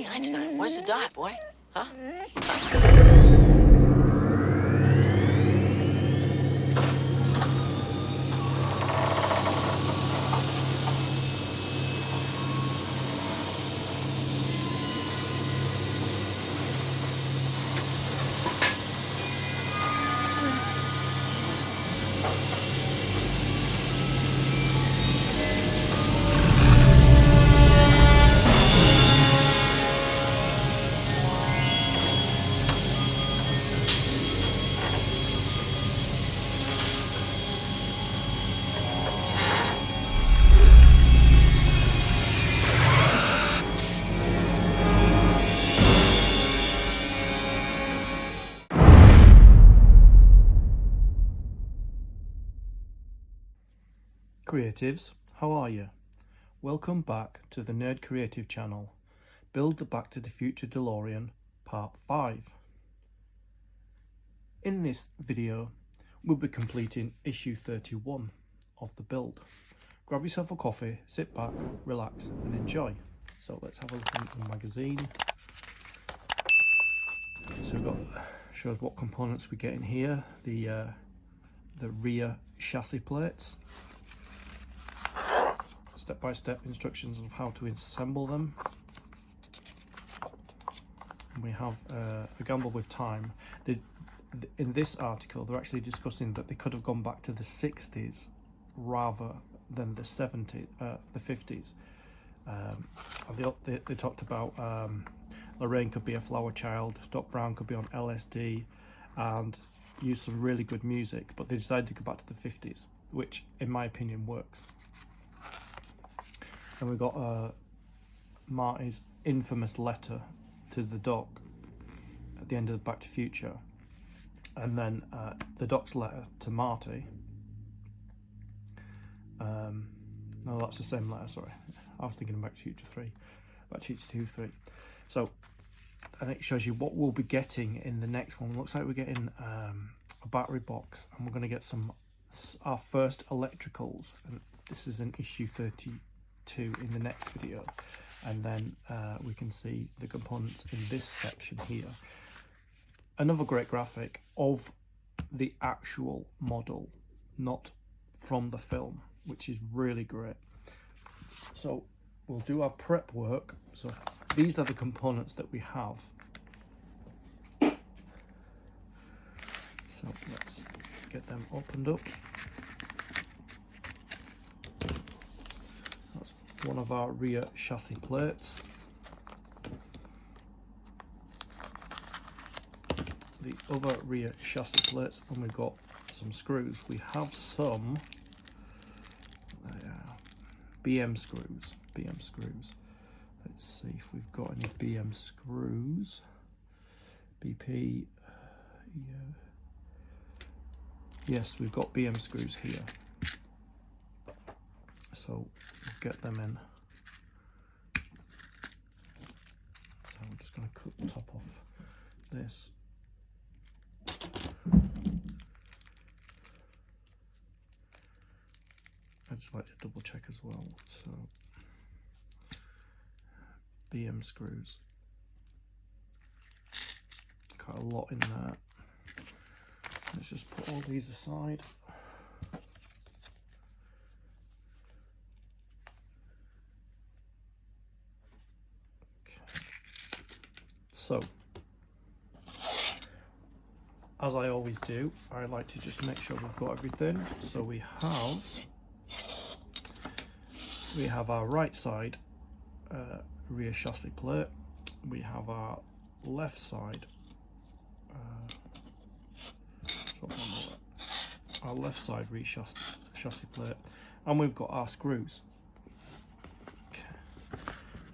Hey, Einstein, where's the dot, boy? Huh? Creatives, how are you? Welcome back to the Nerd Creative channel. Build the Back to the Future DeLorean Part 5. In this video, we'll be completing issue 31 of the build. Grab yourself a coffee, sit back, relax and enjoy. So let's have a look at the magazine. So we've got, shows what components we get in here. The rear chassis plates. Step-by-step instructions of how to assemble them. And we have a gamble with time. In this article, they're actually discussing that they could have gone back to the 60s rather than the 50s. They talked about Lorraine could be a flower child, Doc Brown could be on LSD, and use some really good music, but they decided to go back to the 50s, which in my opinion works. And we've got Marty's infamous letter to the Doc at the end of the Back to the Future, and then the Doc's letter to Marty. No, that's the same letter, sorry. I was thinking of Back to the Future 3. Back to the Future 2, 3. So, and it shows you what we'll be getting in the next one. Looks like we're getting a battery box, and we're going to get our first electricals. And this is in issue 32 in the next video, and then we can see the components in this section here. Another great graphic of the actual model, not from the film, which is really great. So we'll do our prep work. So these are the components that we have. So let's get them opened up. That's one of our rear chassis plates. The other rear chassis plates, and we've got some screws. We have some BM screws. Let's see if we've got any BM screws. BP. Yeah. Yes, we've got BM screws here. So we'll get them in. So I'm just going to cut the top off this. I'd just like to double check as well. So BM screws. Quite a lot in there. Let's just put all these aside. Okay. So, as I always do, I like to just make sure we've got everything. So we have our right side rear chassis plate. We have our left side rear chassis plate, and we've got our screws. Okay.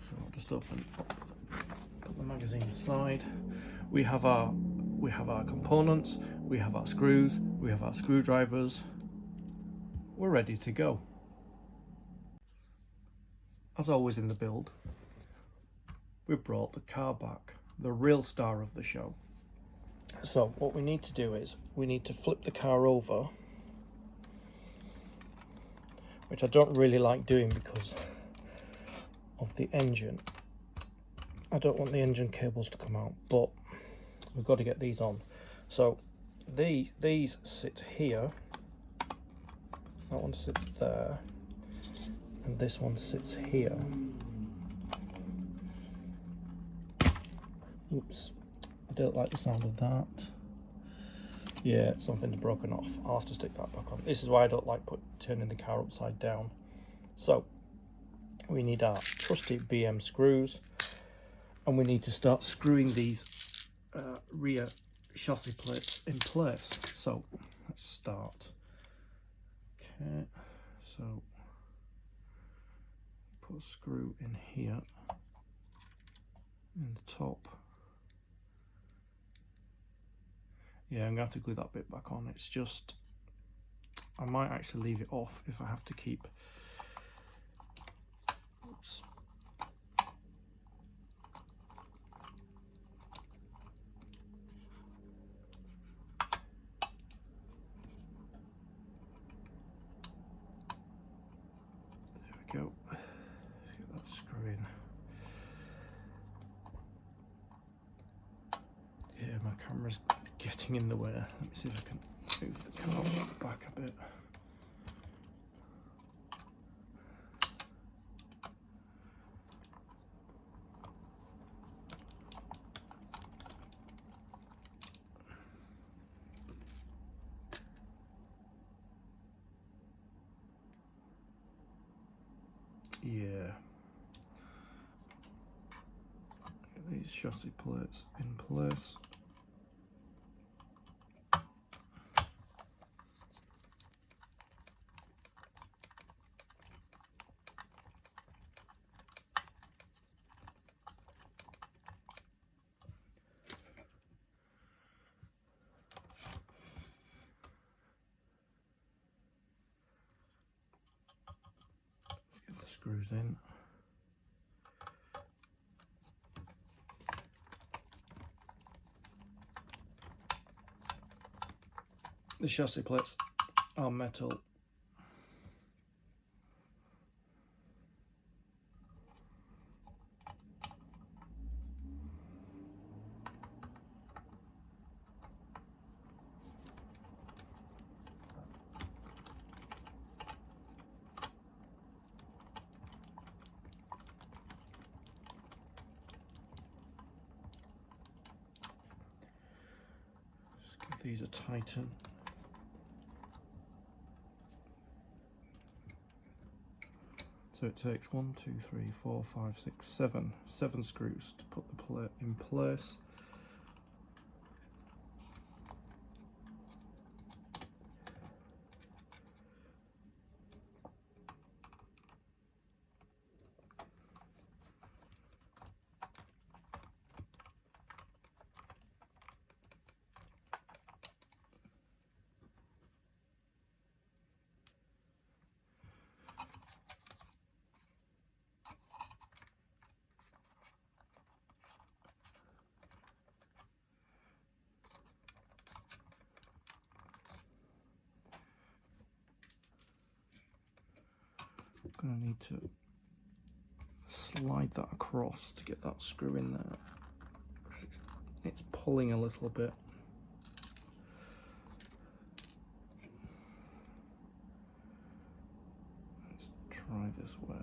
So I'll just put the magazine aside. We have our components, we have our screws, we have our screwdrivers. We're ready to go. As always in the build, we brought the car back, the real star of the show. So what we need to do is we need to flip the car over, which I don't really like doing because of the engine. I don't want the engine cables to come out, but we've got to get these on. So these sit here, that one sits there, and this one sits here. Oops, I don't like the sound of that. Yeah, something's broken off. I'll have to stick that back on. This is why I don't like turning the car upside down. So we need our trusty BM screws, and we need to start screwing these rear chassis plates in place. So let's start. Okay, so put a screw in here in the top. Yeah, I'm going to have to glue that bit back on. It's just, I might actually leave it off if I have to keep. Oops. There we go. Let's get that screw in. Yeah, my camera's getting in the way. Let me see if I can move the car back a bit. Yeah. Get these chassis plates in place. Let's get the screws in. The chassis plates are metal. Just give these a tighten. So it takes 1, 2, 3, 4, 5, 6, 7 screws to put the plate in place. Going to need to slide that across to get that screw in there. It's pulling a little bit. Let's try this way.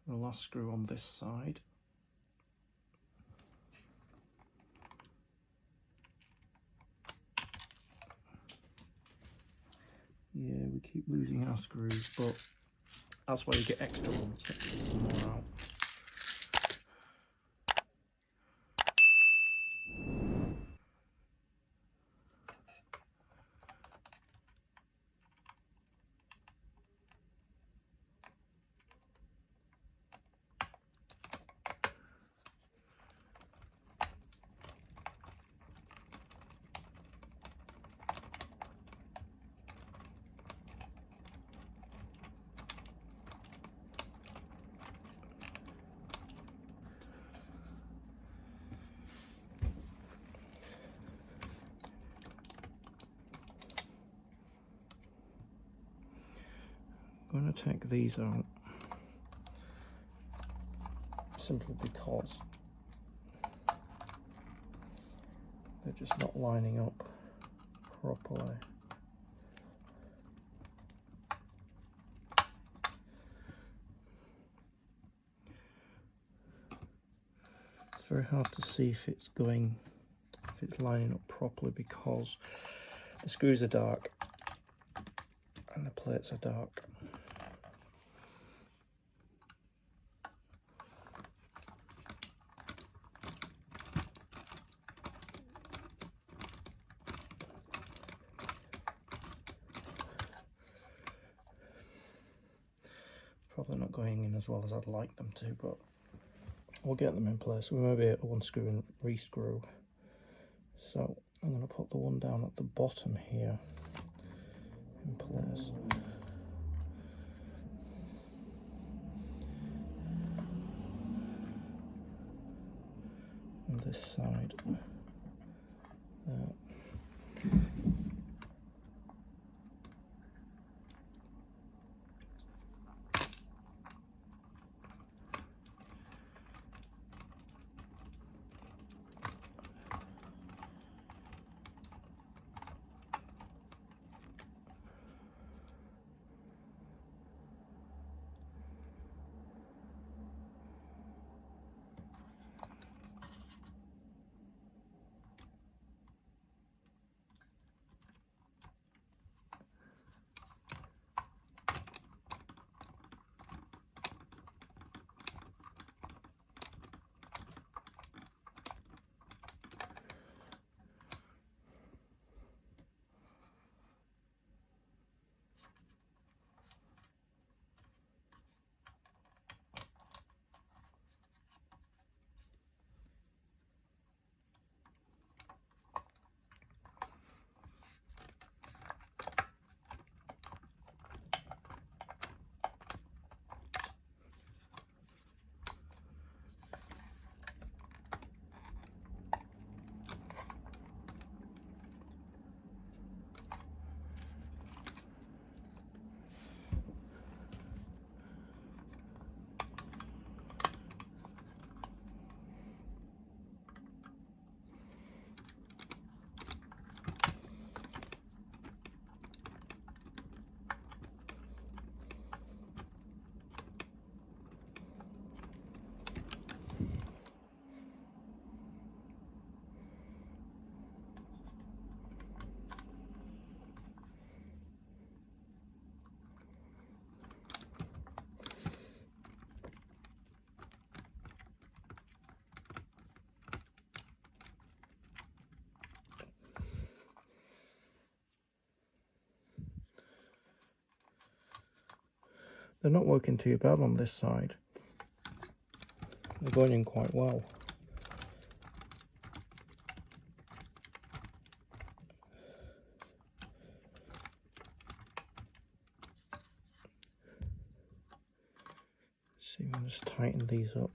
The last screw on this side. Yeah, we keep losing our screws, but that's why you get extra ones. Let's get some more out. to take these out simply because they're just not lining up properly. It's very hard to see if it's lining up properly because the screws are dark and the plates are dark. Probably not going in as well as I'd like them to, but we'll get them in place. We may be able to unscrew and re-screw. So I'm going to put the one down at the bottom here in place. On this side. There. They're not working too bad on this side. They're going in quite well. See, I'm going to just tighten these up.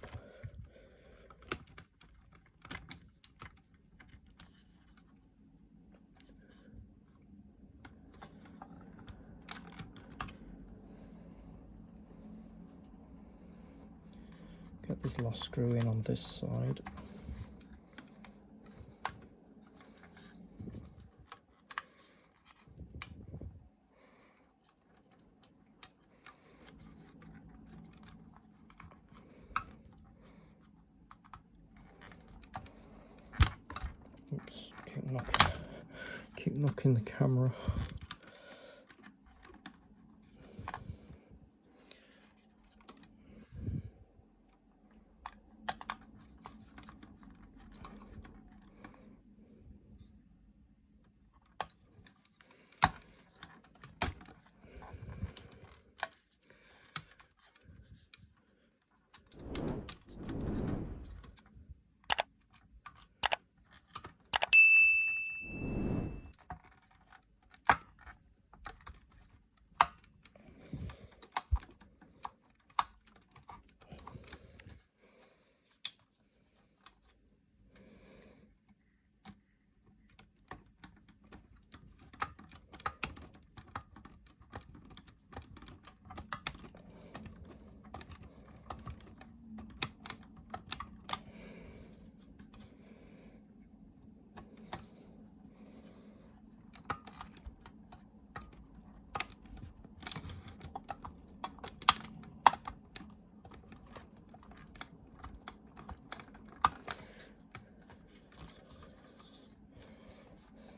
Get this last screw in on this side. Oops, keep knocking the camera.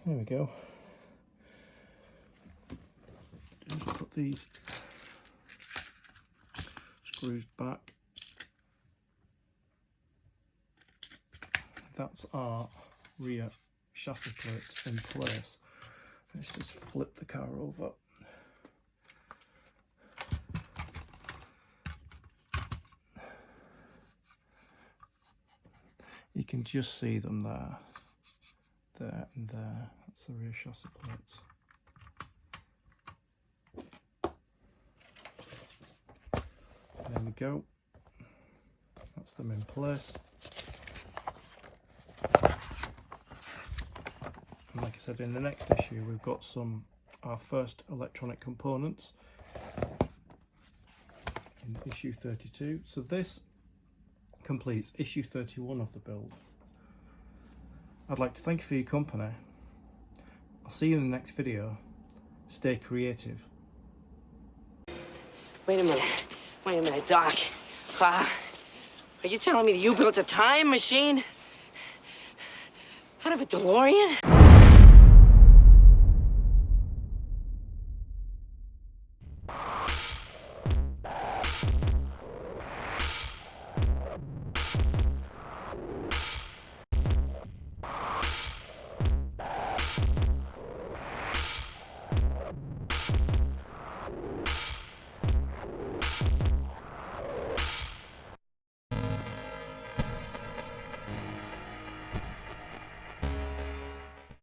There we go. Just put these screws back. That's our rear chassis plates in place. Let's just flip the car over. You can just see them there, there and there. That's the rear chassis plates. There we go. That's them in place. And like I said, in the next issue, we've got our first electronic components in issue 32. So this completes issue 31 of the build. I'd like to thank you for your company. I'll see you in the next video. Stay creative. Wait a minute, Doc. Are you telling me that you built a time machine out of a DeLorean?